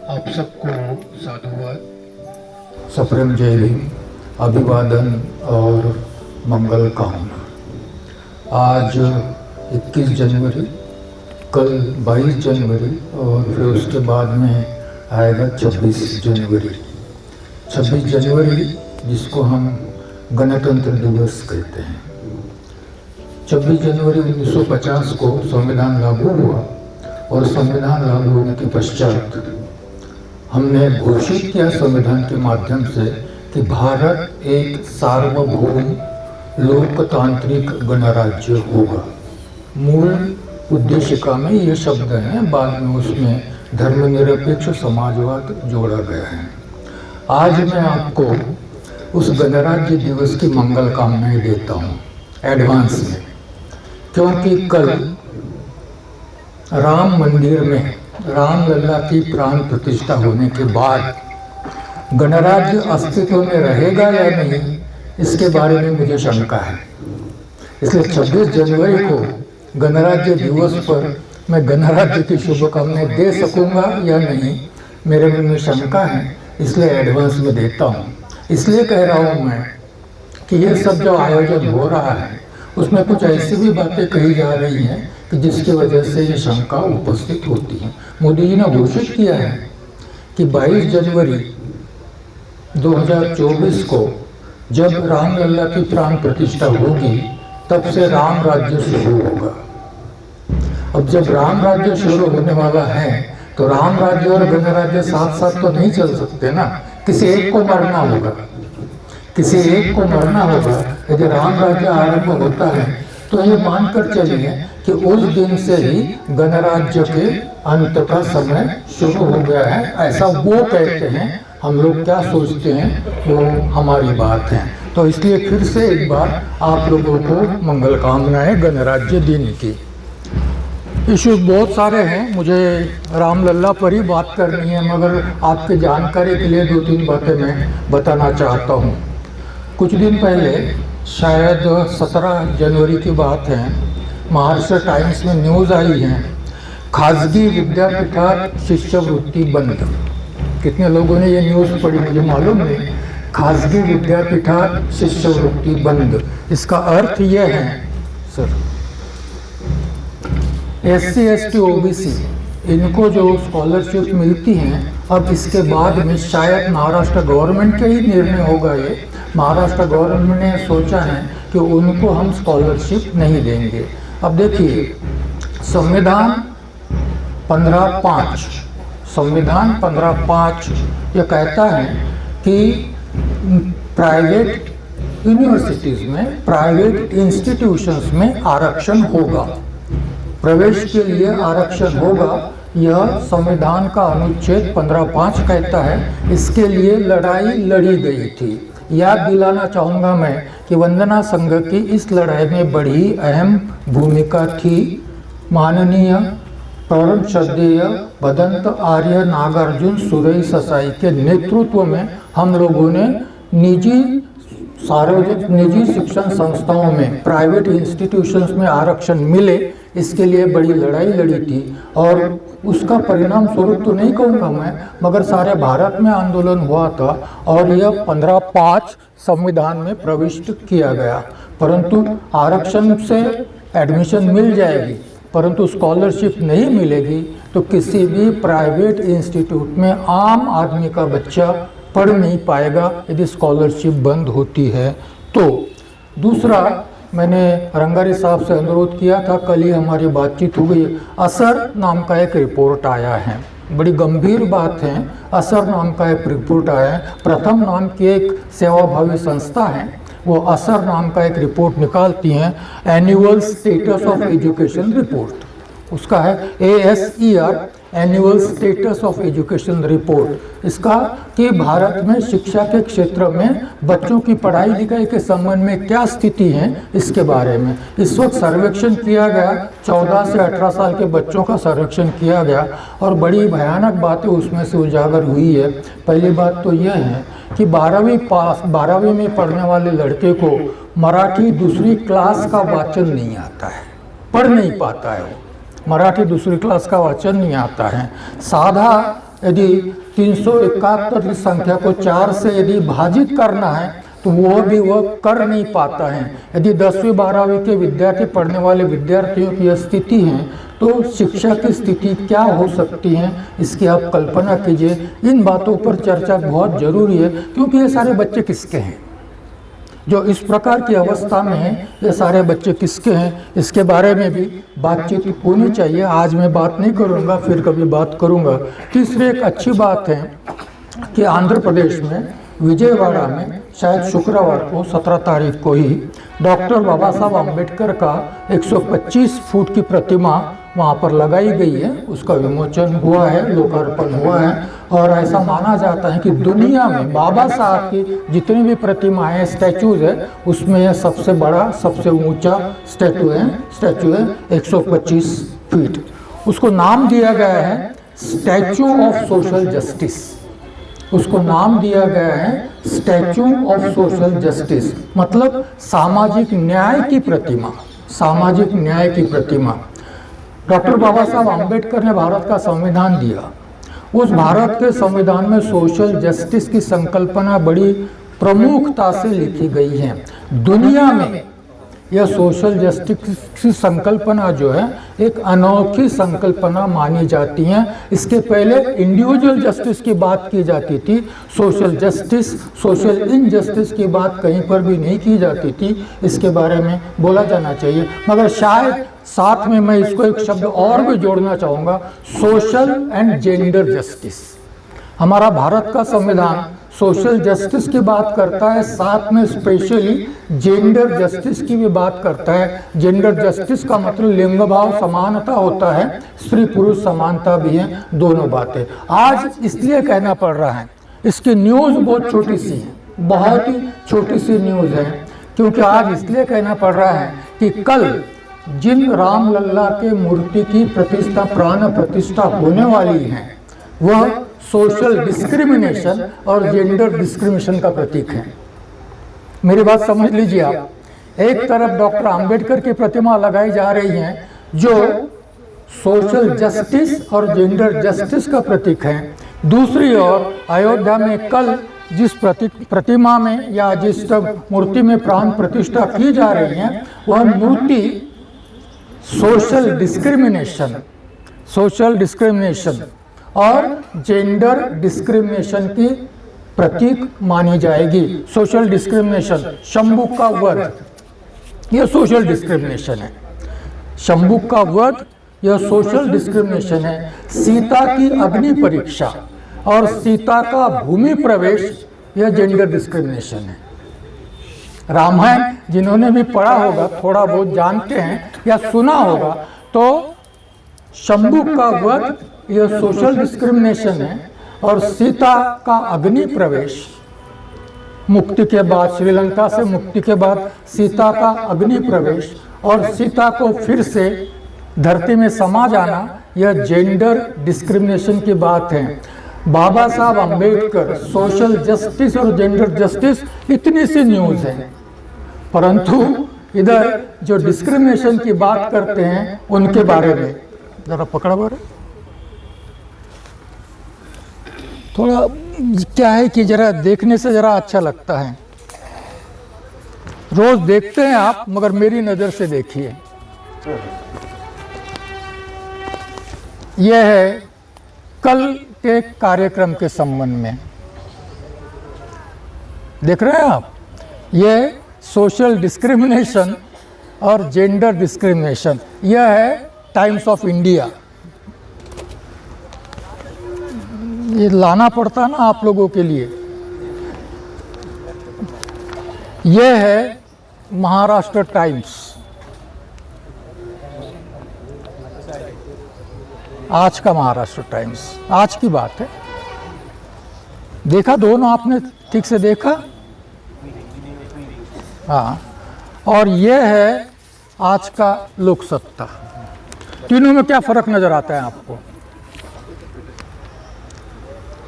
आप सबको साधुवाद, सप्रेम जय हिंद, अभिवादन और मंगल कामना। आज 21 जनवरी, कल 22 जनवरी और फिर उसके बाद में आएगा 26 जनवरी। 26 जनवरी जिसको हम गणतंत्र दिवस कहते हैं। 26 जनवरी 1950 को संविधान लागू हुआ और संविधान लागू होने के पश्चात हमने घोषित किया संविधान के माध्यम से कि भारत एक सार्वभौम लोकतांत्रिक गणराज्य होगा। मूल उद्देशिका में ये शब्द हैं, बाद में उसमें धर्मनिरपेक्ष समाजवाद जोड़ा गया है। आज मैं आपको उस गणराज्य दिवस की मंगल कामनाएं देता हूँ एडवांस में, क्योंकि कल राम मंदिर में रामलला की प्राण प्रतिष्ठा होने के बाद गणराज्य अस्तित्व में रहेगा या नहीं, इसके बारे में मुझे शंका है। इसलिए 26 जनवरी को गणराज्य दिवस पर मैं गणराज्य की शुभकामनाएं दे सकूंगा या नहीं, मेरे मन में शंका है, इसलिए एडवांस में देता हूँ। इसलिए कह रहा हूँ मैं कि ये सब जो आयोजन हो रहा है उसमें कुछ ऐसी भी बातें कही जा रही हैं कि जिसकी वजह से ये शंका उपस्थित होती है। मोदी जी ने घोषित किया है कि 22 जनवरी 2024 को जब रामलला की प्राण प्रतिष्ठा होगी तब से राम राज्य शुरू होगा। अब जब राम राज्य शुरू होने वाला है तो राम राज्य और गणराज्य साथ साथ तो नहीं चल सकते ना, किसी एक को मरना होगा, किसी एक को मरना होगा। यदि राम राज्य आरंभ होता है तो ये मानकर चलिए कि उस दिन से ही गणराज्य के अंत का समय शुरू हो गया है, ऐसा वो कहते हैं। हम लोग क्या सोचते हैं वो हमारी बात है। तो इसलिए फिर से एक बार आप लोगों को मंगल कामनाएं गणराज्य दिन की। इश्यूज बहुत सारे हैं, मुझे रामलला पर ही बात करनी है, मगर आपके जानकारी के लिए 2-3 बातें मैं बताना चाहता हूँ। कुछ दिन पहले, शायद 17 जनवरी की बात है, महाराष्ट्र टाइम्स में न्यूज़ आई है, खाजगी विद्यापीठात शिष्यवृत्ती बंद। कितने लोगों ने ये न्यूज़ पढ़ी मुझे मालूम नहीं। खाजगी विद्यापीठात शिष्यवृत्ती बंद, इसका अर्थ ये है सर, SC ST OBC इनको जो स्कॉलरशिप मिलती हैं, अब इसके बाद में शायद महाराष्ट्र गवर्नमेंट का ही निर्णय होगा। ये महाराष्ट्र गवर्नमेंट ने सोचा है कि उनको हम स्कॉलरशिप नहीं देंगे। अब देखिए, संविधान 15(5) ये कहता है कि प्राइवेट यूनिवर्सिटीज़ में, प्राइवेट इंस्टीट्यूशंस में आरक्षण होगा, प्रवेश के लिए आरक्षण होगा। यह संविधान का अनुच्छेद 15(5) कहता है। इसके लिए लड़ाई लड़ी गई थी। याद दिलाना चाहूँगा मैं कि वंदना संघ की इस लड़ाई में बड़ी अहम भूमिका थी। माननीय परम श्रद्धेय भदंत आर्य नागार्जुन सुरई ससाई के नेतृत्व में हम लोगों ने निजी शिक्षण संस्थाओं में, प्राइवेट इंस्टीट्यूशंस में आरक्षण मिले, इसके लिए बड़ी लड़ाई लड़ी थी। और उसका परिणाम स्वरूप तो नहीं कहूँगा मैं, मगर सारे भारत में आंदोलन हुआ था और यह 15(5) संविधान में प्रविष्ट किया गया। परंतु आरक्षण से एडमिशन मिल जाएगी, परंतु स्कॉलरशिप नहीं मिलेगी, तो किसी भी प्राइवेट इंस्टीट्यूट में आम आदमी का बच्चा पढ़ नहीं पाएगा यदि स्कॉलरशिप बंद होती है तो। दूसरा, मैंने रंगारी साहब से अनुरोध किया था, कल ही हमारी बातचीत हो गई। असर नाम का एक रिपोर्ट आया है, बड़ी गंभीर बात है। असर नाम का एक रिपोर्ट आया है, प्रथम नाम की एक सेवाभावी संस्था है, वो असर नाम का एक रिपोर्ट निकालती हैं, annual status of education report. उसका है ASER, annual status of education report. इसका कि भारत में शिक्षा के क्षेत्र में बच्चों की पढ़ाई लिखाई के संबंध में क्या स्थिति है, इसके बारे में इस वक्त सर्वेक्षण किया गया। 14 से 18 साल के बच्चों का सर्वेक्षण किया गया और बड़ी भयानक बातें उसमें से उजागर हुई है। पहली बात तो यह है कि 12वीं में पढ़ने वाले लड़के को मराठी दूसरी क्लास का वाचन नहीं आता है, पढ़ नहीं पाता है वो, मराठी दूसरी क्लास का वाचन नहीं आता है। साधा यदि 371 की संख्या को 4 से यदि भाजित करना है तो वो भी वह कर नहीं पाता है। यदि 10वीं 12वीं के विद्यार्थी पढ़ने वाले विद्यार्थियों की स्थिति है तो शिक्षा की स्थिति क्या हो सकती है, इसकी आप कल्पना कीजिए। इन बातों पर चर्चा बहुत जरूरी है, क्योंकि ये सारे बच्चे किसके हैं जो इस प्रकार की अवस्था में हैं। ये सारे बच्चे किसके हैं, इसके बारे में भी बातचीत होनी चाहिए। आज मैं बात नहीं करूँगा, फिर कभी बात करूँगा। तीसरी एक अच्छी बात है कि आंध्र प्रदेश में विजयवाड़ा में शायद शुक्रवार को 17 तारीख को ही डॉक्टर बाबा साहब अम्बेडकर का 125 फुट की प्रतिमा वहाँ पर लगाई गई है। उसका विमोचन हुआ है, लोकार्पण हुआ है। और ऐसा माना जाता है कि दुनिया में बाबा साहब की जितनी भी प्रतिमाएं स्टैचूज है उसमें यह सबसे बड़ा सबसे ऊंचा स्टैचू है 125 फीट। उसको नाम दिया गया है स्टैचू ऑफ सोशल जस्टिस। उसको नाम दिया गया है स्टैचू ऑफ सोशल जस्टिस, मतलब सामाजिक न्याय की प्रतिमा। सामाजिक न्याय की प्रतिमा। डॉक्टर बाबा साहब अम्बेडकर ने भारत का संविधान दिया। उस भारत के संविधान में सोशल जस्टिस की संकल्पना बड़ी प्रमुखता से लिखी गई है। दुनिया में यह सोशल जस्टिस की संकल्पना जो है एक अनोखी संकल्पना मानी जाती है। इसके पहले इंडिविजुअल जस्टिस की बात की जाती थी, सोशल जस्टिस, सोशल इनजस्टिस की बात कहीं पर भी नहीं की जाती थी। इसके बारे में बोला जाना चाहिए, मगर शायद साथ में मैं इसको एक शब्द और भी जोड़ना चाहूँगा, सोशल एंड जेंडर जस्टिस। हमारा भारत का संविधान सोशल जस्टिस की बात करता है, साथ में स्पेशली जेंडर जस्टिस की भी बात करता है। जेंडर जस्टिस का मतलब लिंग भाव समानता होता है, स्त्री पुरुष समानता भी है, दोनों बातें। आज इसलिए कहना पड़ रहा है, इसकी न्यूज़ बहुत छोटी सी है, बहुत ही छोटी सी न्यूज़ है, क्योंकि आज इसलिए कहना पड़ रहा है कि कल जिन रामलल्ला के मूर्ति की प्रतिष्ठा प्राण प्रतिष्ठा होने वाली है वह सोशल डिस्क्रिमिनेशन और जेंडर डिस्क्रिमिनेशन का प्रतीक है। मेरी बात समझ लीजिए आप। एक तरफ डॉक्टर अंबेडकर की प्रतिमा लगाई जा रही है जो सोशल जस्टिस और जेंडर जस्टिस का प्रतीक है। दूसरी ओर अयोध्या में कल जिस प्रतिमा में या जिस मूर्ति में प्राण प्रतिष्ठा की जा रही है वह मूर्ति सोशल डिस्क्रिमिनेशन और जेंडर डिस्क्रिमिनेशन की प्रतीक मानी जाएगी। सोशल डिस्क्रिमिनेशन, शंभू का वध, यह सोशल डिस्क्रिमिनेशन है। शंभू का वध यह सोशल डिस्क्रिमिनेशन है। सीता की अग्नि परीक्षा और सीता का भूमि प्रवेश यह जेंडर डिस्क्रिमिनेशन है। रामायण जिन्होंने भी पढ़ा होगा, थोड़ा बहुत जानते हैं या सुना होगा, तो शंभू का वध यह सोशल डिस्क्रिमिनेशन है और सीता का अग्नि प्रवेश मुक्ति के बाद, श्रीलंका से मुक्ति के बाद सीता का अग्नि प्रवेश और सीता को फिर से धरती में समा जाना, यह जेंडर डिस्क्रिमिनेशन की बात है। बाबा साहब अम्बेडकर, सोशल जस्टिस और जेंडर जस्टिस, इतनी सी न्यूज़ है, परंतु इधर जो डिस्क्रिमिनेशन की बात करते हैं उनके बारे में जरा पकड़ा बारे थोड़ा क्या है कि जरा देखने से जरा अच्छा लगता है। रोज देखते हैं आप, मगर मेरी नज़र से देखिए। यह है कल के कार्यक्रम के संबंध में, देख रहे हैं आप, यह सोशल डिस्क्रिमिनेशन और जेंडर डिस्क्रिमिनेशन। यह है टाइम्स ऑफ इंडिया। ये लाना पड़ता ना आप लोगों के लिए। यह है महाराष्ट्र टाइम्स, आज का महाराष्ट्र टाइम्स, आज की बात है। देखा दोनों आपने ठीक से देखा? हाँ। और यह है आज का लोकसत्ता। तीनों में क्या फर्क नजर आता है आपको?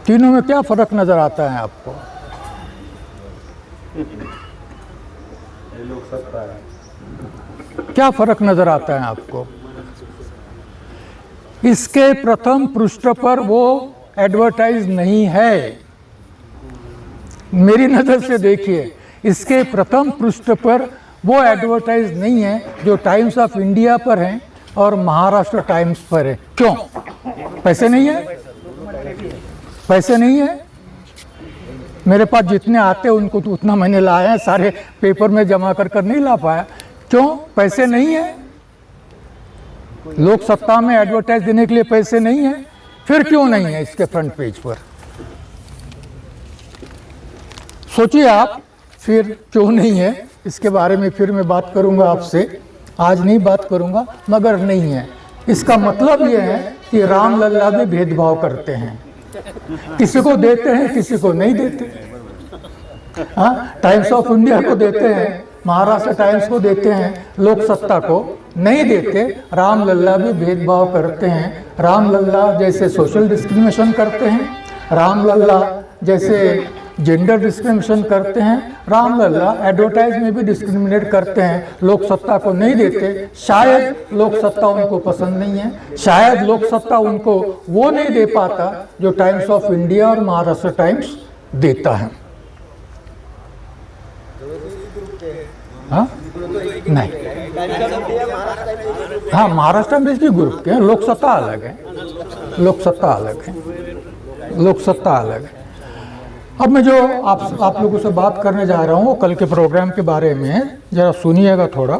तीनों में क्या फर्क नजर आता है आपको? क्या फर्क नजर आता है आपको? इसके प्रथम पृष्ठ पर वो एडवर्टाइज नहीं है। मेरी नज़र से देखिए, इसके प्रथम पृष्ठ पर वो एडवर्टाइज नहीं है जो टाइम्स ऑफ इंडिया पर है और महाराष्ट्र टाइम्स पर है। क्यों? पैसे नहीं है? पैसे नहीं है? मेरे पास जितने आते हैं उनको तो उतना मैंने लाया है, सारे पेपर में जमा कर नहीं ला पाया। क्यों? पैसे नहीं है। लोक सत्ता में एडवर्टाइज देने के लिए पैसे नहीं है। फिर क्यों नहीं है इसके फ्रंट पेज पर? सोचिए आप, फिर क्यों नहीं है इसके बारे में फिर मैं बात करूंगा आपसे। आज नहीं बात करूंगा, मगर नहीं है इसका मतलब यह है कि राम लल्ला भी भेदभाव करते हैं, किसी को देते हैं किसी को नहीं देते। हाँ, टाइम्स ऑफ इंडिया को देते हैं, महाराष्ट्र टाइम्स को देते हैं, लोक सत्ता को नहीं देते। राम लल्ला भी भेदभाव करते हैं। राम लल्ला जैसे सोशल डिस्क्रिमिनेशन करते हैं, राम लल्ला जैसे जेंडर डिस्क्रिमिनेशन करते हैं, राम लल्ला एडवर्टाइज में भी डिस्क्रिमिनेट करते हैं, लोक सत्ता को नहीं देते। शायद लोक सत्ता उनको पसंद नहीं है, शायद लोक सत्ता उनको वो नहीं दे पाता जो टाइम्स ऑफ इंडिया और महाराष्ट्र टाइम्स देता है। हाँ नहीं, हाँ महाराष्ट्र में भी ग्रुप के हैं, लोक सत्ता अलग है, लोक सत्ता अलग है, लोक सत्ता अलग है। अब मैं जो आप लोगों से बात करने जा रहा हूँ वो कल के प्रोग्राम के बारे में है, जरा सुनिएगा थोड़ा।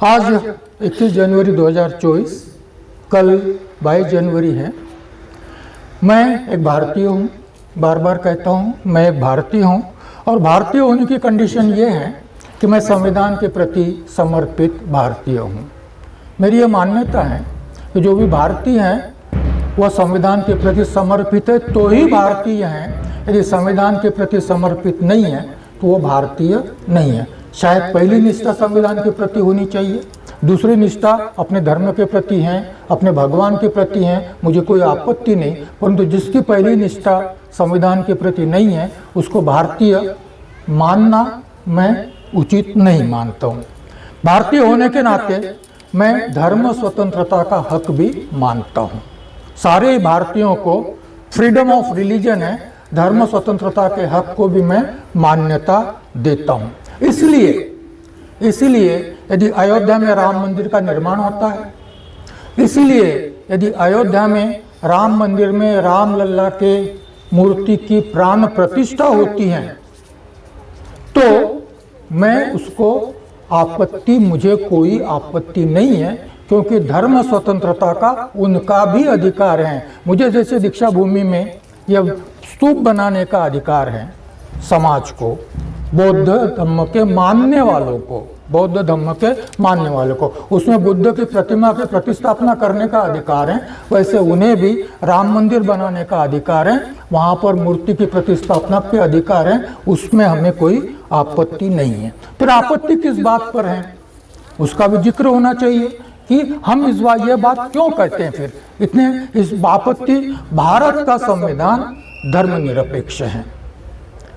आज 21 जनवरी 2024, कल 22 जनवरी है। मैं एक भारतीय हूँ, बार बार कहता हूँ मैं एक भारतीय हूँ, और भारतीय होने की कंडीशन ये है कि मैं संविधान के प्रति समर्पित भारतीय हूँ। मेरी ये मान्यता है कि जो भी भारतीय हैं वह संविधान के प्रति समर्पित है तो ही भारतीय हैं। यदि संविधान के प्रति समर्पित नहीं है तो वो भारतीय नहीं है। शायद पहली निष्ठा संविधान के प्रति होनी चाहिए, दूसरी निष्ठा अपने धर्म के प्रति हैं, अपने भगवान के प्रति हैं, मुझे कोई आपत्ति नहीं। परंतु जिसकी पहली निष्ठा संविधान के प्रति नहीं है उसको भारतीय मानना मैं उचित नहीं मानता हूँ। भारतीय होने के नाते मैं धर्म स्वतंत्रता का हक भी मानता हूँ। सारे भारतीयों को फ्रीडम ऑफ रिलीजन है, धर्म स्वतंत्रता के हक को भी मैं मान्यता देता हूँ। इसलिए यदि अयोध्या में राम मंदिर का निर्माण होता है, इसलिए यदि अयोध्या में राम मंदिर में राम लल्ला के मूर्ति की प्राण प्रतिष्ठा होती है तो मैं उसको मुझे कोई आपत्ति नहीं है, क्योंकि धर्म स्वतंत्रता का उनका भी अधिकार है। मुझे जैसे दीक्षा भूमि में यह स्तूप बनाने का अधिकार है, समाज को, बौद्ध धर्म के मानने वालों को, बौद्ध धर्म के मानने वालों को उसमें बुद्ध की प्रतिमा की प्रतिस्थापना करने का अधिकार है, वैसे उन्हें भी राम मंदिर बनाने का अधिकार है, वहाँ पर मूर्ति की प्रतिस्थापना के अधिकार है, उसमें हमें कोई आपत्ति नहीं है। फिर आपत्ति किस बात पर है उसका भी जिक्र होना चाहिए कि हम इस बार ये बात क्यों कहते हैं। फिर इतने इस आपत्ति, भारत का संविधान धर्मनिरपेक्ष है,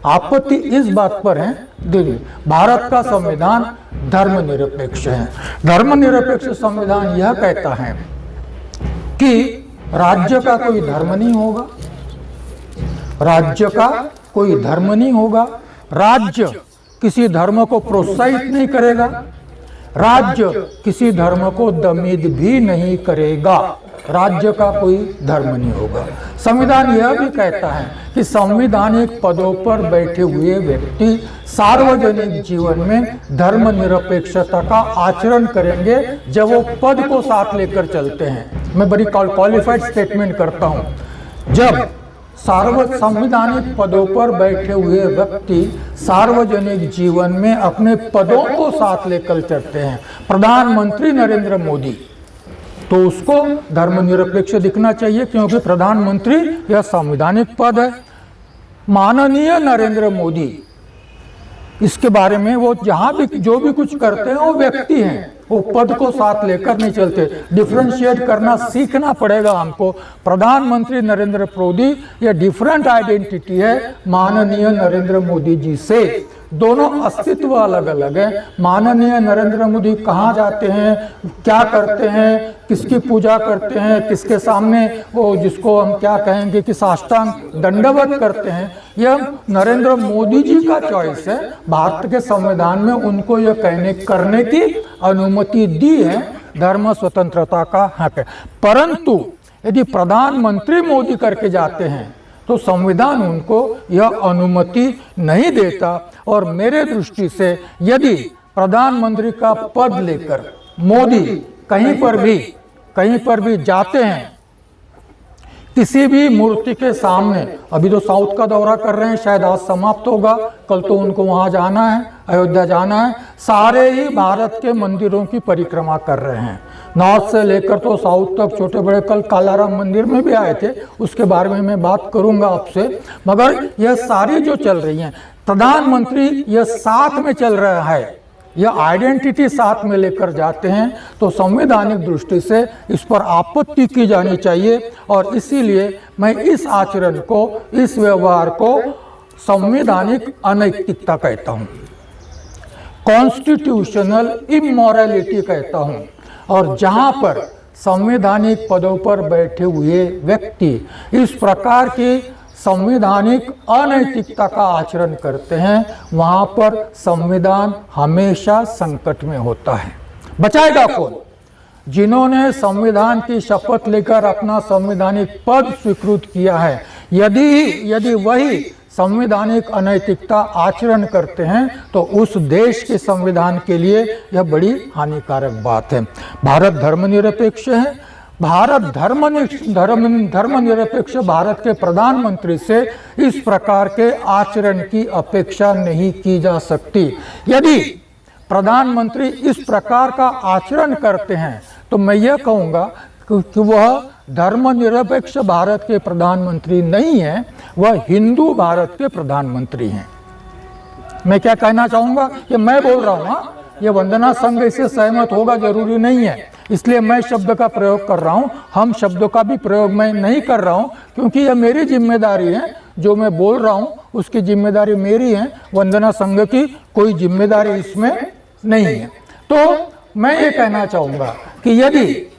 आपत्ति इस बात पर है भारत का संविधान धर्मनिरपेक्ष है। धर्मनिरपेक्ष संविधान यह कहता है कि राज्य का कोई धर्म नहीं होगा, राज्य का कोई धर्म नहीं होगा, राज्य किसी धर्म को प्रोत्साहित नहीं करेगा, राज्य किसी धर्म को दमित भी नहीं करेगा, राज्य का कोई धर्म नहीं होगा। संविधान यह भी कहता है कि संवैधानिक पदों पर बैठे हुए व्यक्ति सार्वजनिक जीवन में धर्मनिरपेक्षता का आचरण करेंगे जब वो पद को साथ लेकर चलते हैं। मैं बड़ी क्वालिफाइड स्टेटमेंट करता हूं, जब संवैधानिक पदों पर बैठे हुए व्यक्ति सार्वजनिक जीवन में अपने पदों को साथ लेकर चलते हैं, प्रधानमंत्री नरेंद्र मोदी, तो उसको धर्मनिरपेक्ष दिखना चाहिए, क्योंकि प्रधानमंत्री यह संवैधानिक पद है। माननीय नरेंद्र मोदी, इसके बारे में वो जहां भी जो भी कुछ करते हैं वो व्यक्ति हैं, वो पद को साथ लेकर नहीं चलते। डिफरेंशिएट करना सीखना पड़ेगा हमको। प्रधानमंत्री नरेंद्र मोदी ये डिफरेंट आइडेंटिटी है माननीय नरेंद्र मोदी जी से। दोनों अस्तित्व अलग अलग है। माननीय नरेंद्र मोदी कहाँ जाते हैं, क्या करते हैं, किसकी पूजा करते हैं, किसके सामने वो जिसको हम क्या कहेंगे कि साष्टांग दंडवत करते हैं, यह नरेंद्र मोदी जी का चॉइस है। भारत के संविधान में उनको यह करने की अनुमति दी है, धर्म स्वतंत्रता का हक है। परंतु यदि प्रधानमंत्री मोदी करके जाते हैं तो संविधान उनको यह अनुमति नहीं देता। और मेरे दृष्टि से यदि प्रधानमंत्री का पद लेकर मोदी कहीं पर भी जाते हैं, किसी भी मूर्ति के सामने, अभी तो साउथ का दौरा कर रहे हैं, शायद आज समाप्त होगा, कल तो उनको वहां जाना है, अयोध्या जाना है, सारे ही भारत के मंदिरों की परिक्रमा कर रहे हैं, नॉर्थ से लेकर तो साउथ तक, छोटे बड़े। कल कालाराम मंदिर में भी आए थे, उसके बारे में मैं बात करूंगा आपसे। मगर यह सारी जो चल रही हैं, प्रधानमंत्री यह साथ में चल रहा है, यह आइडेंटिटी साथ में लेकर जाते हैं, तो संवैधानिक दृष्टि से इस पर आपत्ति की जानी चाहिए। और इसीलिए मैं इस आचरण को, इस व्यवहार को संवैधानिक अनैतिकता कहता हूं, कॉन्स्टिट्यूशनल इमोरलिटी कहता हूं। और जहां पर संवैधानिक पदों पर बैठे हुए व्यक्ति इस प्रकार की संवैधानिक अनैतिकता का आचरण करते हैं, वहां पर संविधान हमेशा संकट में होता है। बचाएगा कौन? जिन्होंने संविधान की शपथ लेकर अपना संवैधानिक पद स्वीकृत किया है, यदि वही संवैधानिक अनैतिकता आचरण करते हैं तो उस देश के संविधान के लिए यह बड़ी हानिकारक बात है। भारत धर्मनिरपेक्ष है। भारत धर्मनिरपेक्ष भारत के प्रधानमंत्री से इस प्रकार के आचरण की अपेक्षा नहीं की जा सकती। यदि प्रधानमंत्री इस प्रकार का आचरण करते हैं तो मैं यह कहूँगा कि वह धर्मनिरपेक्ष भारत के प्रधानमंत्री नहीं है, वह हिंदू भारत के प्रधानमंत्री हैं। मैं क्या कहना चाहूँगा, ये मैं बोल रहा हूँ, ये वंदना संघ इससे सहमत होगा जरूरी नहीं है, इसलिए मैं शब्द का प्रयोग कर रहा हूँ। हम शब्दों का भी प्रयोग मैं नहीं कर रहा हूँ, क्योंकि यह मेरी जिम्मेदारी है। जो मैं बोल रहा हूँ उसकी जिम्मेदारी मेरी है, वंदना संघ की कोई जिम्मेदारी इसमें नहीं है। तो मैं ये कहना चाहूँगा कि यदि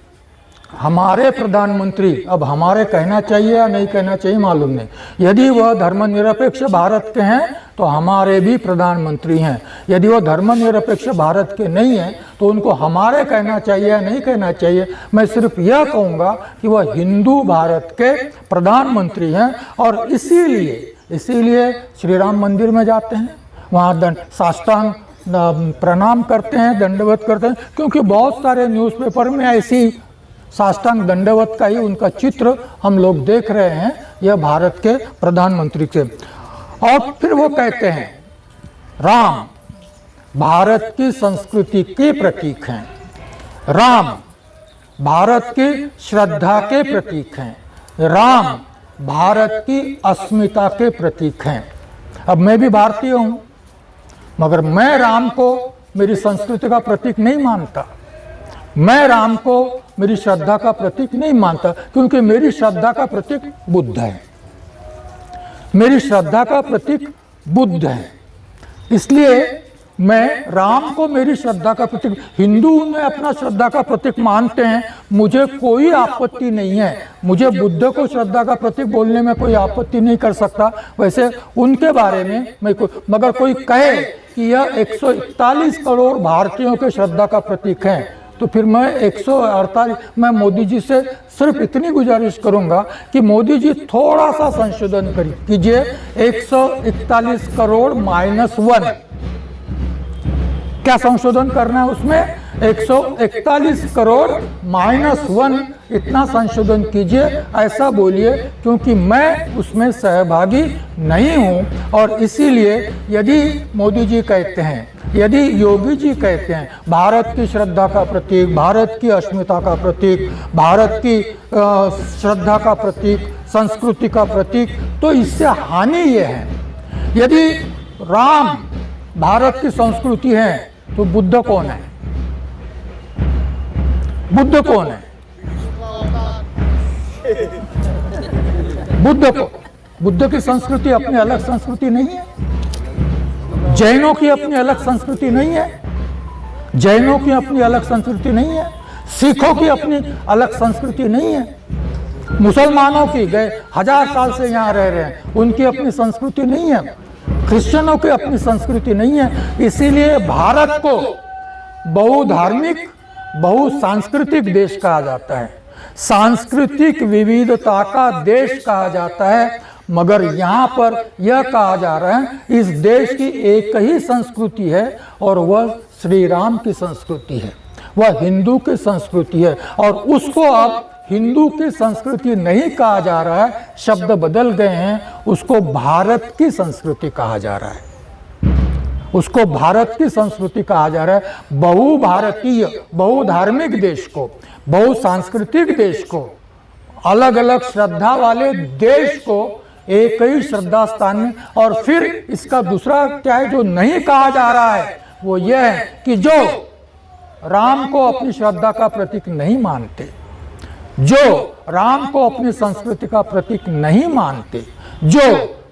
हमारे प्रधानमंत्री, अब हमारे कहना चाहिए या नहीं कहना चाहिए मालूम नहीं, यदि वह धर्मनिरपेक्ष भारत के हैं तो हमारे भी प्रधानमंत्री हैं। यदि वह धर्मनिरपेक्ष भारत के नहीं हैं तो उनको हमारे कहना चाहिए या नहीं कहना चाहिए। मैं सिर्फ यह कहूँगा कि वह हिंदू भारत के प्रधानमंत्री हैं। और इसीलिए श्री राम मंदिर में जाते हैं, वहाँ साष्टांग प्रणाम करते हैं, दंडवत करते हैं, क्योंकि बहुत सारे न्यूज़पेपर में ऐसी साष्टांग दंडवत का ही उनका चित्र हम लोग देख रहे हैं, यह भारत के प्रधानमंत्री के। और फिर वो कहते हैं राम भारत की संस्कृति के प्रतीक हैं, राम भारत की श्रद्धा के प्रतीक हैं, राम भारत की अस्मिता के प्रतीक हैं। अब मैं भी भारतीय हूँ, मगर मैं राम को मेरी संस्कृति का प्रतीक नहीं मानता, मैं राम को मेरी श्रद्धा का प्रतीक नहीं मानता, क्योंकि मेरी श्रद्धा का प्रतीक बुद्ध है, मेरी श्रद्धा का प्रतीक बुद्ध है। इसलिए मैं राम को मेरी श्रद्धा का प्रतीक, हिंदू में अपना श्रद्धा का प्रतीक मानते हैं, मुझे कोई आपत्ति नहीं है, मुझे बुद्ध को श्रद्धा का प्रतीक बोलने में कोई आपत्ति नहीं कर सकता। वैसे उनके बारे में मगर कोई कहे कि यह 141 करोड़ भारतीयों के श्रद्धा का प्रतीक है, तो फिर मैं 148 मैं मोदी जी से सिर्फ इतनी गुजारिश करूंगा कि मोदी जी थोड़ा सा संशोधन कीजिए। 141 करोड़ -1 क्या संशोधन करना है उसमें? 141 करोड़ -1 इतना संशोधन कीजिए, ऐसा बोलिए, क्योंकि मैं उसमें सहभागी नहीं हूं। और इसीलिए यदि मोदी जी कहते हैं, यदि योगी जी कहते हैं भारत की श्रद्धा का प्रतीक, भारत की अस्मिता का प्रतीक, भारत की श्रद्धा का प्रतीक, संस्कृति का प्रतीक, तो इससे हानि ये है, यदि राम भारत की संस्कृति है तो बुद्ध कौन है? बुद्ध कौन है? बुद्ध की संस्कृति अपनी अलग संस्कृति नहीं है। जैनों की अपनी अलग संस्कृति नहीं है। जैनों की अपनी अलग संस्कृति नहीं है। सिखों की अपनी अलग संस्कृति नहीं है। मुसलमानों की गए 1000 साल से यहाँ रह रहे हैं, उनकी अपनी संस्कृति नहीं है। क्रिश्चियनों की अपनी संस्कृति नहीं है। इसीलिए भारत को बहुधार्मिक बहुसांस्कृतिक देश कहा जाता है, सांस्कृतिक विविधता का देश कहा जाता है। मगर यहाँ पर यह कहा जा रहा है इस देश की एक ही संस्कृति है और वह श्री राम की संस्कृति है, वह हिंदू की संस्कृति है। और उसको अब हिंदू की संस्कृति नहीं कहा जा रहा है, शब्द बदल गए हैं, उसको भारत की संस्कृति कहा जा रहा है। उसको भारत की संस्कृति कहा जा रहा है। बहुभारतीय बहुधार्मिक देश को, बहुसांस्कृतिक देश को, अलग अलग श्रद्धा वाले देश को एक ही श्रद्धा स्थान में। और फिर इसका दूसरा क्या है जो नहीं कहा जा रहा है, वो यह है कि जो राम को अपनी श्रद्धा का प्रतीक नहीं मानते, जो राम को अपनी संस्कृति का प्रतीक नहीं मानते, जो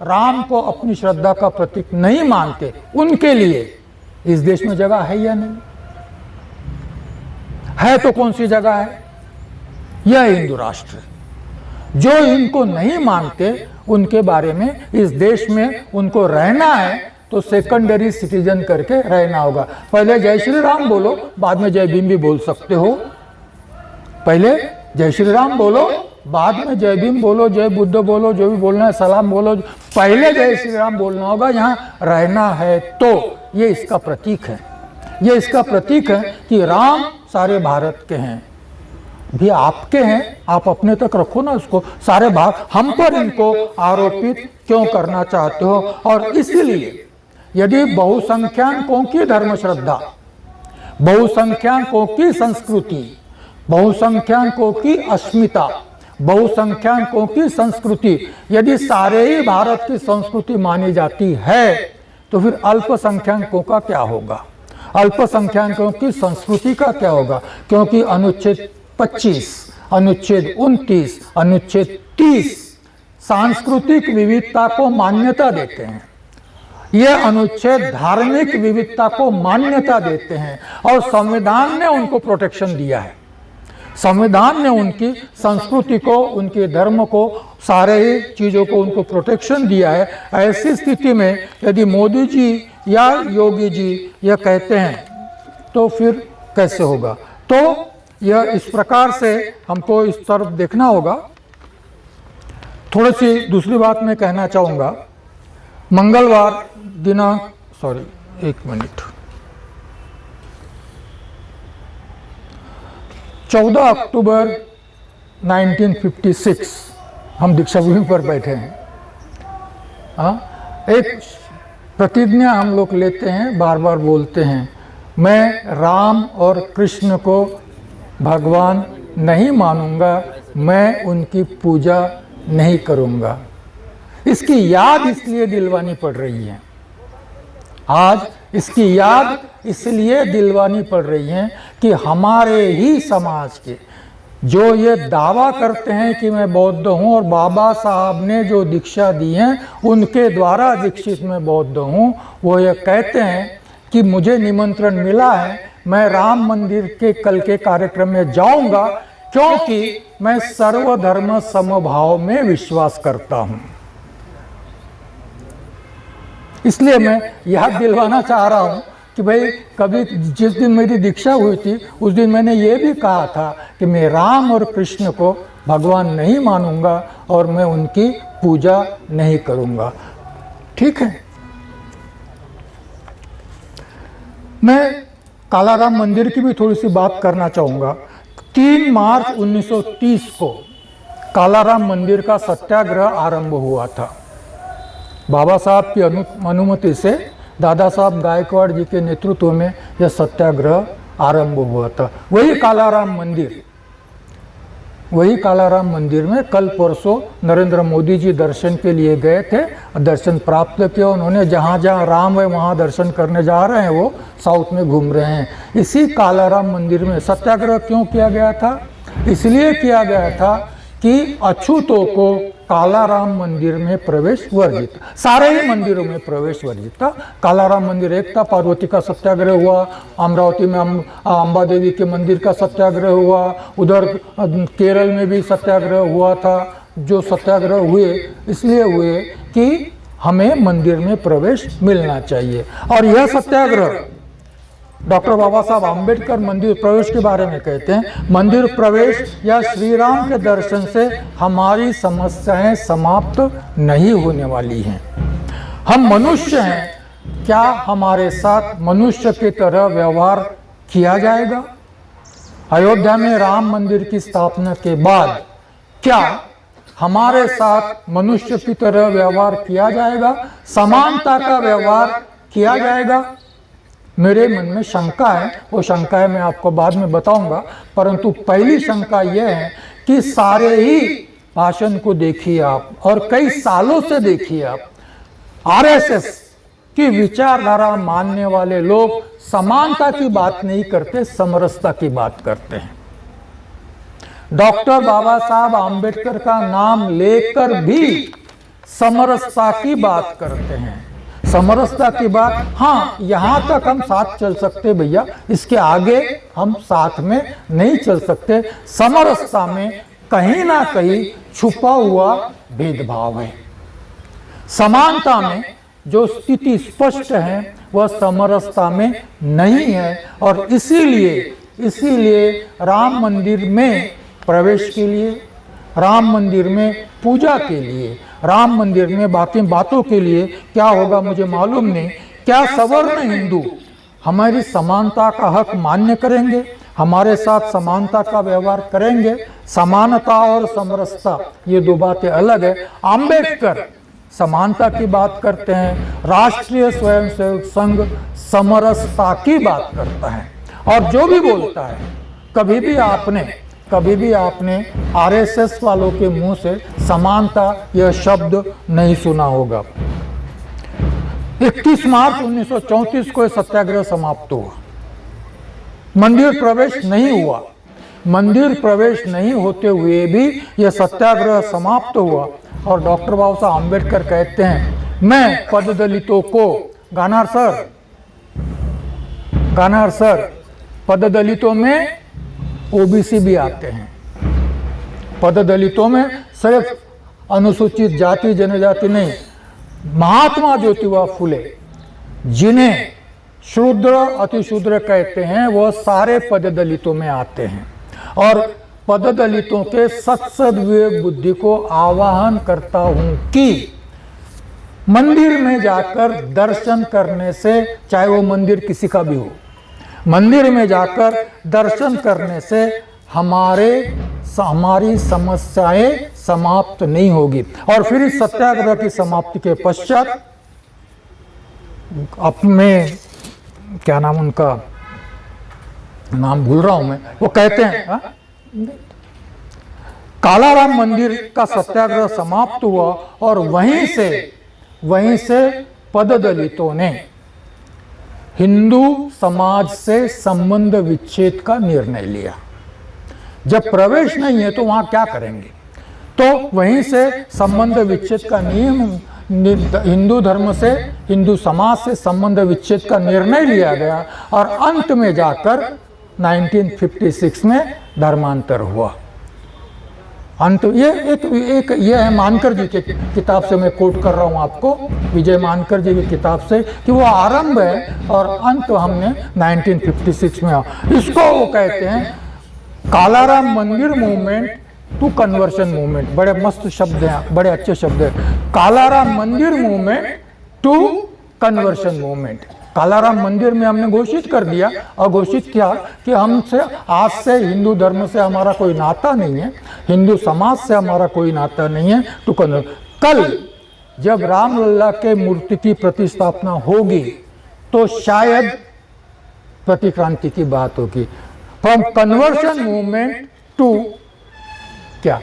राम को अपनी श्रद्धा का प्रतीक नहीं मानते, उनके लिए इस देश में जगह है या नहीं है? तो कौन सी जगह है? यह हिंदू राष्ट्र। जो इनको नहीं मानते उनके बारे में इस देश में उनको रहना है तो सेकेंडरी सिटीजन करके रहना होगा। पहले जय श्री राम बोलो, बाद में जय भीम भी बोल सकते हो। पहले जय श्री राम बोलो, बाद में जय भीम बोलो, जय बुद्ध बोलो, जो भी बोलना है, सलाम बोलो। पहले जय श्री राम बोलना होगा यहाँ रहना है। तो ये इसका प्रतीक है, ये इसका प्रतीक है कि राम सारे भारत के हैं, भी आपके हैं, आप अपने तक रखो ना उसको। सारे भारत, हम पर इनको आरोपित क्यों करना चाहते हो? और इसलिए यदि बहुसंख्यकों की धर्म श्रद्धा, बहुसंख्यकों की संस्कृति, बहुसंख्यकों की अस्मिता, बहुसंख्यकों की संस्कृति यदि सारे ही भारत की संस्कृति मानी जाती है तो फिर अल्पसंख्यकों का क्या होगा? अल्पसंख्यकों की संस्कृति का क्या होगा? क्योंकि अनुच्छेद 25, अनुच्छेद 29, अनुच्छेद 30 सांस्कृतिक विविधता को मान्यता देते हैं। ये अनुच्छेद धार्मिक विविधता को मान्यता देते हैं और संविधान ने उनको प्रोटेक्शन दिया है। संविधान ने उनकी संस्कृति को, उनके धर्म को, सारे ही चीज़ों को उनको प्रोटेक्शन दिया है। ऐसी स्थिति में यदि मोदी जी या योगी जी यह कहते हैं तो फिर कैसे होगा? तो यह इस प्रकार से हमको इस तरफ देखना होगा। थोड़ी सी दूसरी बात मैं कहना चाहूँगा। मंगलवार दिनांक 14 अक्टूबर 1956 हम दीक्षा भूमि पर बैठे हैं। एक प्रतिज्ञा हम लोग लेते हैं, बार बार बोलते हैं, मैं राम और कृष्ण को भगवान नहीं मानूंगा, मैं उनकी पूजा नहीं करूंगा। इसकी याद इसलिए दिलवानी पड़ रही है, आज इसकी याद इसलिए दिलवानी पड़ रही है कि हमारे ही समाज के जो ये दावा करते हैं कि मैं बौद्ध हूँ और बाबा साहब ने जो दीक्षा दी है उनके द्वारा दीक्षित मैं बौद्ध हूँ, वो ये कहते हैं कि मुझे निमंत्रण मिला है, मैं राम मंदिर के कल के कार्यक्रम में जाऊंगा क्योंकि मैं सर्वधर्म समभाव में विश्वास करता हूँ। इसलिए मैं यह दिलवाना चाह रहा हूँ कि भाई कभी जिस दिन मेरी दीक्षा हुई थी उस दिन मैंने ये भी कहा था कि मैं राम और कृष्ण को भगवान नहीं मानूंगा और मैं उनकी पूजा नहीं करूंगा। ठीक है। मैं कालाराम मंदिर की भी थोड़ी सी बात करना चाहूँगा। 3 मार्च 1930 को कालाराम मंदिर का सत्याग्रह आरंभ हुआ था। बाबा साहब की अनुमति से दादा साहब गायकवाड़ जी के नेतृत्व में यह सत्याग्रह आरंभ हुआ था। वही कालाराम मंदिर वही कालाराम मंदिर में कल परसों नरेंद्र मोदी जी दर्शन के लिए गए थे, दर्शन प्राप्त किया उन्होंने। जहाँ जहाँ राम है वहाँ दर्शन करने जा रहे हैं, वो साउथ में घूम रहे हैं। इसी कालाराम मंदिर में सत्याग्रह क्यों किया गया था? इसलिए किया गया था कि अछूतों को कालाराम मंदिर में प्रवेश वर्जित, सारे ही मंदिरों में प्रवेश वर्जित था। कालाराम मंदिर एक था, पार्वती का सत्याग्रह हुआ, अमरावती में अम्बा देवी के मंदिर का सत्याग्रह हुआ, उधर केरल में भी सत्याग्रह हुआ था। जो सत्याग्रह हुए इसलिए हुए कि हमें मंदिर में प्रवेश मिलना चाहिए। और यह सत्याग्रह डॉक्टर बाबा साहब आम्बेडकर मंदिर प्रवेश के बारे में कहते हैं, मंदिर प्रवेश या श्री राम के दर्शन से हमारी समस्याएं समाप्त नहीं होने वाली हैं। हम मनुष्य हैं, क्या हमारे साथ मनुष्य की तरह व्यवहार किया जाएगा? अयोध्या में राम मंदिर की स्थापना के बाद क्या हमारे साथ मनुष्य की तरह व्यवहार किया जाएगा? समानता का व्यवहार किया जाएगा? मेरे मन में शंका है, वो शंकाएं मैं आपको बाद में बताऊंगा, परंतु पहली शंका यह है कि सारे ही भाषण को देखिए आप, और कई सालों से देखिए आप, आरएसएस की विचारधारा मानने वाले लोग समानता की बात नहीं करते, समरसता की बात करते हैं। डॉक्टर बाबा साहब आम्बेडकर का नाम लेकर भी समरसता की बात करते हैं। समरसता की बात, हाँ यहां तक हम साथ चल सकते भैया, इसके आगे हम साथ में नहीं चल सकते। समरसता में कहीं ना कहीं छुपा हुआ भेदभाव है। समानता में जो स्थिति स्पष्ट है वह समरसता में नहीं है। और इसीलिए राम मंदिर में प्रवेश के लिए, राम मंदिर में पूजा के लिए, राम मंदिर में बाकी बातों के लिए क्या होगा मुझे मालूम नहीं। क्या सवर्ण हिंदू हमारी समानता का हक मान्य करेंगे, हमारे साथ समानता का व्यवहार करेंगे? समानता और समरसता ये दो बातें अलग है। आम्बेडकर समानता की बात करते हैं, राष्ट्रीय स्वयंसेवक संघ समरसता की बात करता है। और जो भी बोलता है, कभी भी आपने आरएसएस वालों के मुंह से समानता यह शब्द नहीं सुना होगा। 31 मार्च 1934 को सत्याग्रह समाप्त हुआ, मंदिर प्रवेश नहीं हुआ। मंदिर प्रवेश नहीं होते हुए भी यह सत्याग्रह समाप्त हुआ। और डॉक्टर बाबा साहब आम्बेडकर कहते हैं, मैं पद दलितों को, गानार सर पद दलितों में ओबीसी भी आते हैं। पद दलितों में सिर्फ अनुसूचित जाति जनजाति नहीं, महात्मा ज्योतिबा फुले जिन्हें शूद्र अतिशूद्र कहते हैं वह सारे पद दलितों में आते हैं। और पद दलितों के सत्सद विवेक बुद्धि को आवाहन करता हूं कि मंदिर में जाकर दर्शन करने से, चाहे वो मंदिर किसी का भी हो, मंदिर में जाकर दर्शन करने से हमारी समस्याएं समाप्त नहीं होगी। और फिर इस सत्याग्रह की समाप्ति के पश्चात अपने क्या नाम, उनका नाम भूल रहा हूं मैं, वो कहते हैं कालाराम मंदिर का सत्याग्रह समाप्त हुआ और वहीं से पद दलितों ने हिंदू समाज से संबंध विच्छेद का निर्णय लिया। जब प्रवेश नहीं है तो वहां क्या करेंगे? तो वहीं से संबंध विच्छेद का नियम, हिंदू धर्म से, हिंदू समाज से संबंध विच्छेद का निर्णय लिया गया। और अंत में जाकर 1956 में धर्मांतर हुआ। अंत ये है मानकर जी के किताब से मैं कोट कर रहा हूँ आपको, विजय मानकर जी की किताब से, कि वो आरंभ है और अंत हमने 1956 में। इसको वो कहते हैं Kalaram Mandir movement to conversion movement. बड़े मस्त शब्द हैं, बड़े अच्छे शब्द हैं। Kalaram Mandir movement to conversion movement. Kalaram Mandir में हमने घोषित कर दिया और घोषित किया कि हमसे आज से हिंदू धर्म से हमारा कोई नाता नहीं है, हिंदू समाज से हमारा कोई नाता नहीं है। तो कल जब रामलला के मूर्ति की प्रतिस्थापना होगी तो शायद प्रतिक्रांति की बात होगी। फ्रॉम कन्वर्शन मूवमेंट टू क्या?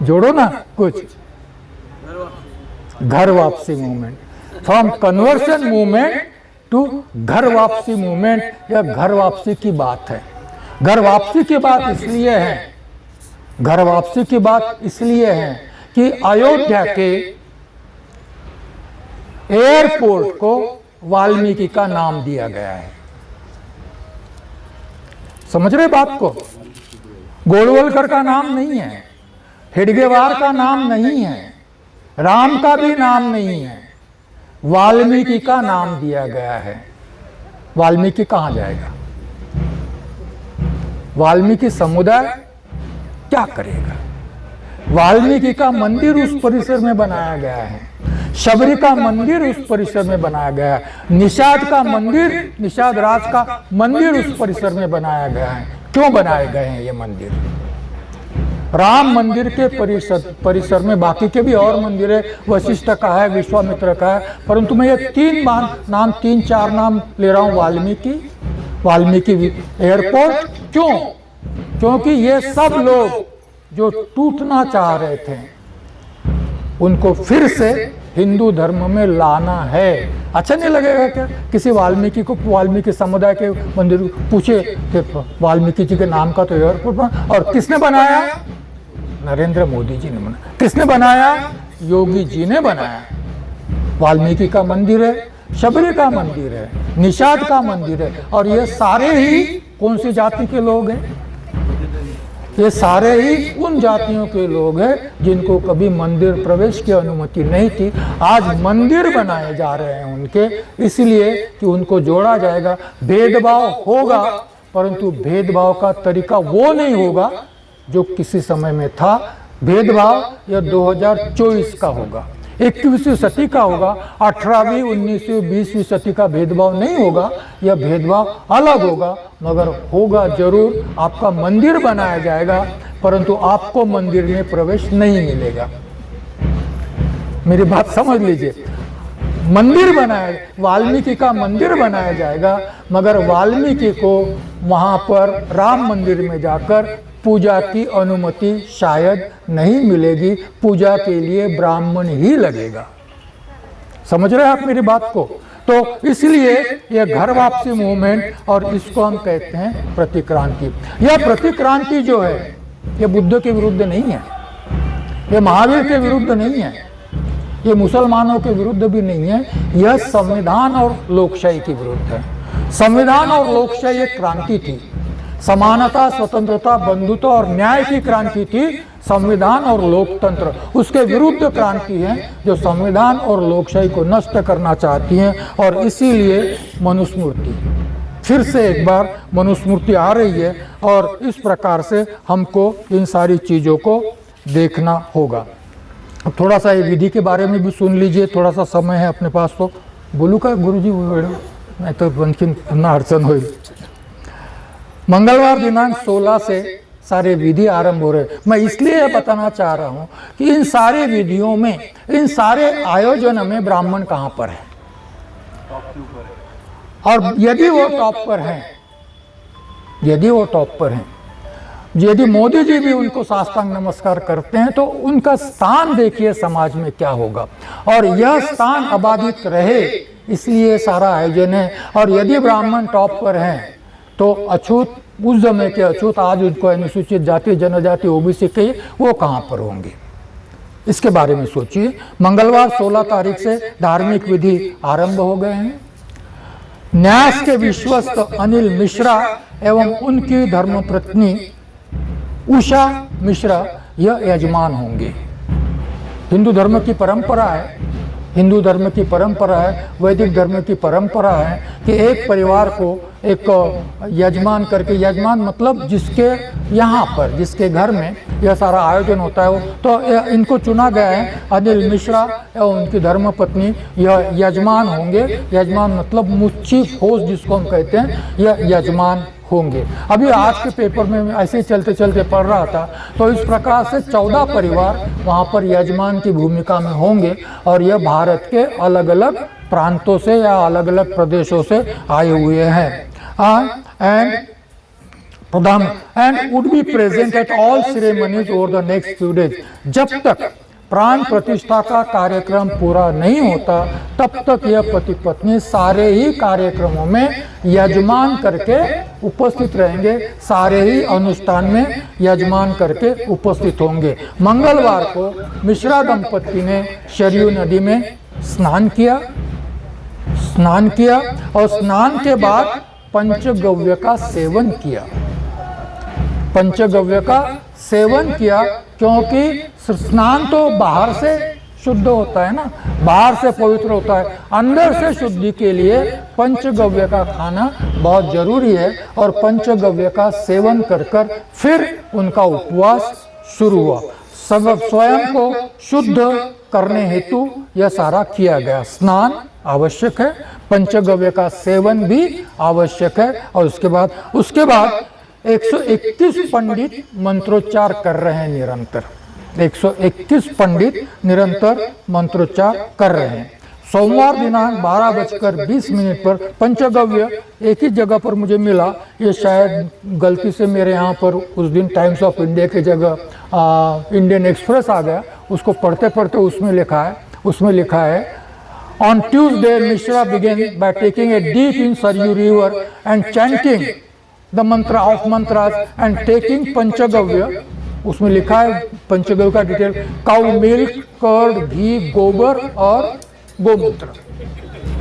जोड़ो ना कुछ। Ghar Wapsi movement, from conversion movement to Ghar Wapsi movement. यह घर वापसी की बात है। घर वापसी की बात इसलिए है, घर वापसी की बात इसलिए है कि अयोध्या के एयरपोर्ट को वाल्मीकि का नाम दिया गया है। समझ रहे बात को? गोलवलकर का नाम नहीं है, हेडगेवार का नाम नहीं है, राम का भी नाम नहीं है, वाल्मीकि का नाम दिया गया है। वाल्मीकि कहां जाएगा? वाल्मीकि समुदाय क्या करेगा? वाल्मीकि का मंदिर उस परिसर में बनाया गया है, शबरी का मंदिर उस परिसर में बनाया गया है, निषाद का मंदिर, निषाद राज का मंदिर उस परिसर में बनाया गया है। क्यों बनाए गए हैं ये मंदिर? राम मंदिर के परिसर में बाकी के भी और मंदिर है, वशिष्ठ का है, विश्वामित्र का है, परंतु मैं ये तीन चार नाम ले रहा हूं। वाल्मीकि एयरपोर्ट। क्यों? क्योंकि ये सब लोग जो टूटना चाह रहे थे उनको फिर से हिंदू धर्म में लाना है। अच्छा नहीं लगेगा क्या किसी वाल्मीकि को, वाल्मीकि समुदाय के मंदिर पूछे कि वाल्मीकि जी के नाम का तो एयरपोर्ट बना, और किसने बनाया? नरेंद्र मोदी जी ने बनाया। किसने बनाया? योगी जी ने बनाया। वाल्मीकि का मंदिर है, शबरी का मंदिर है, निषाद का मंदिर है, और ये सारे ही कौन सी जाति के लोग हैं? ये सारे ही उन जातियों के लोग हैं जिनको कभी मंदिर प्रवेश की अनुमति नहीं थी। आज मंदिर बनाए जा रहे हैं उनके, इसलिए कि उनको जोड़ा जाएगा। भेदभाव होगा, परंतु भेदभाव का तरीका वो नहीं होगा जो किसी समय में था। भेदभाव यह 2024 का होगा, 21वीं सदी का होगा। 18वीं, 19वीं, 20वीं सदी का भेदभाव नहीं होगा। यह भेदभाव अलग होगा, मगर होगा जरूर। आपका मंदिर बनाया जाएगा, परंतु आपको मंदिर में प्रवेश नहीं मिलेगा। मेरी बात समझ लीजिए। मंदिर बनाया, वाल्मीकि का मंदिर बनाया जाएगा, मगर वाल्मीकि को वहां पर राम मंदिर में जाकर पूजा की अनुमति शायद नहीं मिलेगी। पूजा के लिए ब्राह्मण ही लगेगा। समझ रहे हैं आप मेरी बात को? तो इसलिए यह घर वापसी मूवमेंट, और इसको हम कहते हैं प्रतिक्रांति। यह प्रतिक्रांति जो है यह बुद्ध के विरुद्ध नहीं है, यह महावीर के विरुद्ध नहीं है, यह मुसलमानों के विरुद्ध भी नहीं है। यह संविधान और लोकशाही के विरुद्ध है। संविधान और लोकशाही एक क्रांति थी। समानता, स्वतंत्रता, बंधुत्व और न्याय की क्रांति थी। संविधान और लोकतंत्र उसके विरुद्ध क्रांति है, जो संविधान और लोकशाही को नष्ट करना चाहती है। और इसीलिए मनुस्मृति, फिर से एक बार मनुस्मृति आ रही है, और इस प्रकार से हमको इन सारी चीज़ों को देखना होगा। अब थोड़ा सा ये विधि के बारे में भी सुन लीजिए, थोड़ा सा समय है अपने पास तो। बोलू का गुरुजी? नहीं तो बनकिन पुनः अड़चन हुई। मंगलवार दिनांक 16 से सारे विधि आरंभ हो रहे। मैं इसलिए बताना चाह रहा हूं कि इन सारे विधियों में, इन सारे आयोजन में ब्राह्मण कहां पर है, और यदि वो टॉप पर हैं, यदि वो टॉप पर हैं, यदि मोदी जी भी उनको साष्टांग नमस्कार करते हैं, तो उनका स्थान देखिए समाज में क्या होगा। और यह स्थान अबाधित रहे, इसलिए सारा आयोजन है। और यदि ब्राह्मण टॉप पर हैं तो अछूत, उस समय के अछूत, आज उनको अनुसूचित जाति, जनजाति, ओबीसी के, वो कहाँ पर होंगे? इसके बारे में सोचिए। मंगलवार 16 तारीख से धार्मिक विधि आरंभ हो गए हैं। न्यास के विश्वस्त अनिल मिश्रा एवं उनकी धर्मपत्नी उषा मिश्रा यह यजमान होंगे। हिंदू धर्म की परंपरा है, हिंदू धर्म की परंपरा है, वैदिक धर्म की परंपरा है कि एक परिवार को एक यजमान करके, यजमान मतलब जिसके यहाँ पर, जिसके घर में यह सारा आयोजन होता है, तो इनको चुना गया है। अनिल मिश्रा एवं उनकी धर्मपत्नी यह यजमान होंगे। यजमान मतलब चीफ होस्ट जिसको हम कहते हैं, यह यजमान होंगे। अभी आज के पेपर में ऐसे चलते चलते पढ़ रहा था, तो इस प्रकार से 14 परिवार वहाँ पर यजमान की भूमिका में होंगे। और यह भारत के अलग अलग प्रांतों से या अलग अलग प्रदेशों से आए हुए हैं। And Pradhan and would be present at all ceremonies over the next few days. जब तक प्राण प्रतिष्ठा का कार्यक्रम पूरा नहीं होता तब तक यह पति पत्नी सारे ही कार्यक्रमों में यजमान करके उपस्थित रहेंगे, सारे ही अनुष्ठान में यजमान करके उपस्थित होंगे। मंगलवार को मिश्रा दंपति ने सरयू नदी में स्नान किया और स्नान के बाद पंचगव्य का सेवन किया। पंचगव्य का सेवन किया क्योंकि स्नान तो बाहर से शुद्ध होता है ना, बाहर से पवित्र होता है, अंदर से शुद्धि के लिए पंचगव्य का खाना बहुत जरूरी है। और पंचगव्य का सेवन कर फिर उनका उपवास शुरू हुआ। सब स्वयं को शुद्ध करने हेतु यह सारा किया गया। स्नान आवश्यक है, पंचगव्य का सेवन भी आवश्यक है। और उसके बाद 121 पंडित मंत्रोच्चार कर रहे हैं निरंतर। 121 पंडित निरंतर मंत्रोच्चार कर रहे हैं। सोमवार दिनांक 12:20 पर पंचगव्य एक ही जगह पर मुझे मिला। ये शायद गलती से मेरे यहाँ पर उस दिन टाइम्स ऑफ इंडिया की जगह इंडियन एक्सप्रेस आ गया। उसको पढ़ते पढ़ते उसमें लिखा है on Tuesday Mishra began by taking a deep in Sarayu river and chanting the mantra of mantras and taking panchagavya. उसमें लिखा है पंचगव्य का detail, cow milk, curd, ghee, गोबर और गोमूत्र।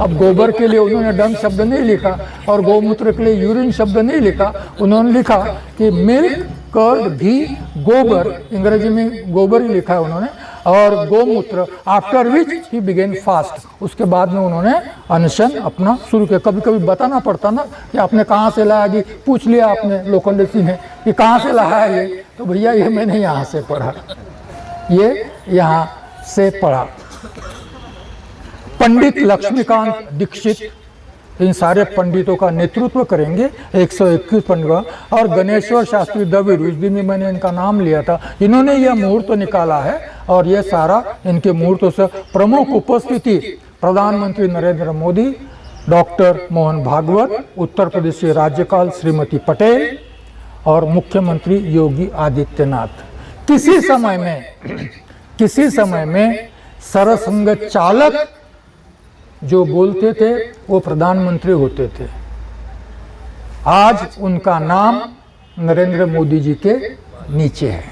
अब गोबर के लिए उन्होंने डंग शब्द नहीं लिखा और गोमूत्र के लिए यूरिन शब्द नहीं लिखा। उन्होंने लिखा कि मिल्क, कर्ड, घी, गोबर, अंग्रेजी में गोबर ही लिखा है उन्होंने, और गोमूत्र। After which he begin fast. उसके बाद में उन्होंने अनशन अपना शुरू किया। कभी कभी बताना पड़ता ना कि आपने कहाँ से लाया जी, पूछ लिया आपने लोखंडे सिंह ने कि कहाँ से लाया है ये, तो भैया ये मैंने यहाँ से पढ़ा, ये यहाँ से पढ़ा। पंडित लक्ष्मीकांत दीक्षित इन सारे पंडितों का नेतृत्व करेंगे, 121 पंडित। और गणेश्वर शास्त्री द्रविड़, उस दिन भी मैंने इनका नाम लिया था, इन्होंने यह मुहूर्त निकाला है। और यह सारा इनके मुहूर्तों से प्रमुख उपस्थिति प्रधानमंत्री नरेंद्र मोदी, डॉक्टर मोहन भागवत, उत्तर प्रदेश के राज्यपाल श्रीमती पटेल और मुख्यमंत्री योगी आदित्यनाथ। किसी समय में सरसंघ चालक जो बोलते थे वो प्रधानमंत्री होते थे। आज उनका नाम नरेंद्र मोदी जी के नीचे है।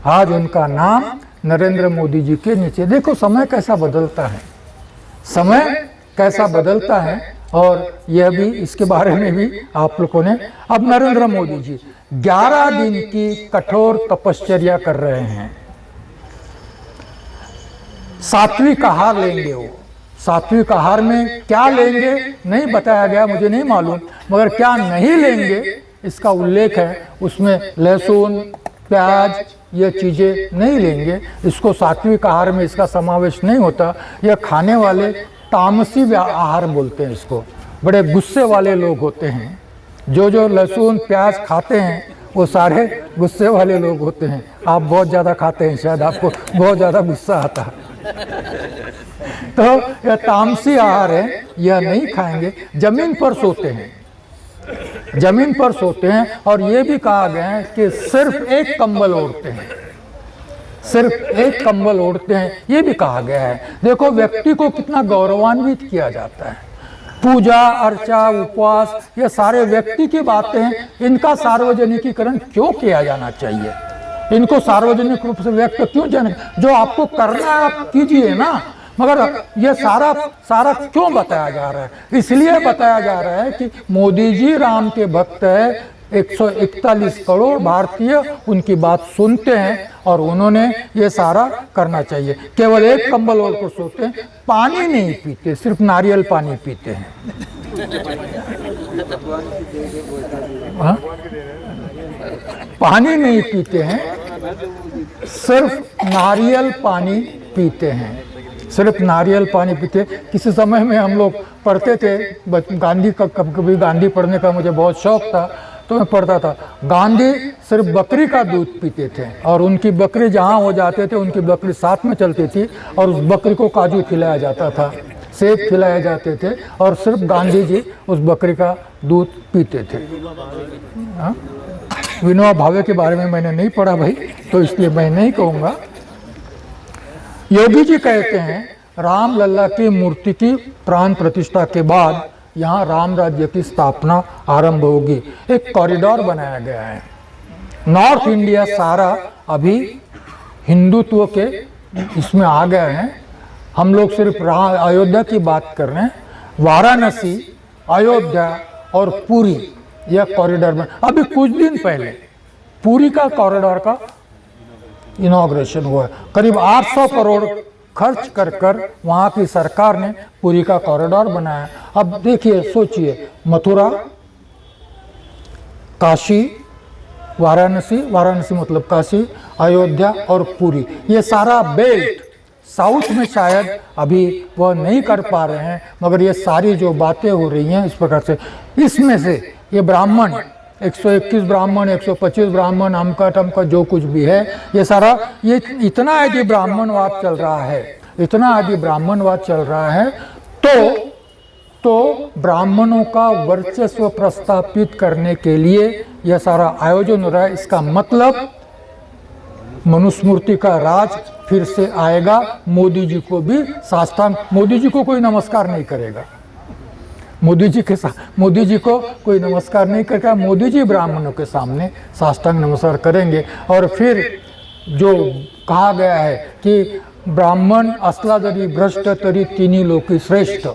आज उनका नाम नरेंद्र मोदी जी के नीचे। देखो समय कैसा बदलता है, समय कैसा बदलता है। और यह भी, इसके बारे में भी आप लोगों ने, अब नरेंद्र मोदी जी 11 दिन की कठोर तपश्चर्या कर रहे हैं। सात्विक आहार लेंगे वो। सात्विक आहार में क्या लेंगे नहीं बताया गया, मुझे नहीं मालूम, मगर क्या नहीं लेंगे इसका उल्लेख है। उसमें लहसुन, प्याज, ये चीज़ें नहीं लेंगे। इसको सात्विक आहार में इसका समावेश नहीं होता। यह खाने वाले तामसी आहार बोलते हैं इसको। बड़े गुस्से वाले लोग होते हैं, जो लहसुन प्याज खाते हैं वो सारे गुस्से वाले लोग होते हैं। आप बहुत ज़्यादा खाते हैं, शायद आपको बहुत ज़्यादा गुस्सा आता है। तो यह तामसी आहार है, यह नहीं खाएंगे। जमीन पर सोते हैं, जमीन पर सोते हैं। और ये भी कहा गया है कि सिर्फ एक कंबल ओढ़ते हैं, सिर्फ एक कंबल ओढ़ते हैं, ये भी कहा गया है। देखो व्यक्ति को कितना गौरवान्वित किया जाता है। पूजा अर्चा, उपवास, ये सारे व्यक्ति की बातें हैं। इनका सार्वजनिकीकरण क्यों किया जाना चाहिए? इनको सार्वजनिक रूप से व्यक्त क्यों जाने? जो आपको करना है आप कीजिए ना, मगर ये सारा क्यों बताया जा रहा है? इसलिए बताया जा रहा है कि मोदी जी राम के भक्त है। 141 करोड़ भारतीय उनकी बात सुनते हैं और उन्होंने ये सारा करना चाहिए। केवल एक कंबल ओढ़ कर सोते हैं, पानी नहीं पीते, सिर्फ नारियल पानी पीते हैं। पानी नहीं पीते हैं, सिर्फ नारियल पानी पीते हैं, सिर्फ नारियल पानी पीते। किसी समय में हम लोग पढ़ते थे, गांधी का, कभी गांधी पढ़ने का मुझे बहुत शौक था तो मैं पढ़ता था। गांधी सिर्फ बकरी का दूध पीते थे और उनकी बकरी जहाँ हो जाते थे उनकी बकरी साथ में चलती थी और उस बकरी को काजू खिलाया जाता था। सेब खिलाए जाते थे और सिर्फ गांधी जी उस बकरी का दूध पीते थे। हाँ? विनोबा भावे के बारे में मैंने नहीं पढ़ा भाई, तो इसलिए मैं नहीं कहूँगा। योगी जी कहते हैं राम लल्ला की मूर्ति की प्राण प्रतिष्ठा के बाद यहाँ राम राज्य की स्थापना आरंभ होगी। एक कॉरिडोर बनाया गया है। नॉर्थ इंडिया सारा अभी हिंदुत्व के इसमें आ गए हैं। हम लोग सिर्फ अयोध्या की बात कर रहे हैं। वाराणसी, अयोध्या और पुरी यह कॉरिडोर में अभी कुछ दिन पहले पुरी का कॉरिडोर का इनॉग्रेशन हुआ है। करीब 800 करोड़ खर्च कर वहाँ की सरकार ने पुरी का कॉरिडोर बनाया। अब देखिए, सोचिए, मथुरा, काशी, वाराणसी मतलब काशी, अयोध्या और पुरी, ये सारा बेल्ट साउथ में शायद अभी वह नहीं कर पा रहे हैं, मगर ये सारी जो बातें हो रही हैं इस प्रकार से, इसमें से ये ब्राह्मण 121 ब्राह्मण, 125 ब्राह्मण, अमका टमका जो कुछ भी है, ये सारा, ये इतना यदि ब्राह्मणवाद चल रहा है, इतना यदि ब्राह्मणवाद चल रहा है, तो ब्राह्मणों का वर्चस्व प्रस्थापित करने के लिए यह सारा आयोजन हो रहा है। इसका मतलब मनुस्मृति का राज फिर से आएगा। मोदी जी को भी साष्टांग, मोदी जी को कोई नमस्कार नहीं करेगा, मोदी जी को कोई नमस्कार नहीं करेगा। मोदी जी ब्राह्मणों के सामने साष्टांग नमस्कार करेंगे। और फिर जो कहा गया है कि ब्राह्मण असला जरी भ्रष्ट तरी तीनी लोकी श्रेष्ठ,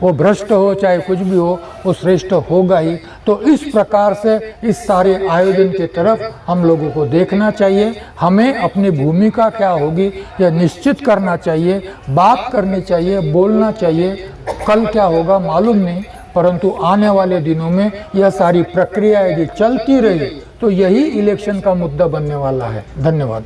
वो भ्रष्ट हो चाहे कुछ भी हो, वो श्रेष्ठ होगा ही। तो इस प्रकार से इस सारे आयोजन के तरफ हम लोगों को देखना चाहिए। हमें अपनी भूमिका क्या होगी यह निश्चित करना चाहिए, बात करनी चाहिए, बोलना चाहिए। कल क्या होगा मालूम नहीं, परंतु आने वाले दिनों में यह सारी प्रक्रिया यदि चलती रही तो यही इलेक्शन का मुद्दा बनने वाला है। धन्यवाद।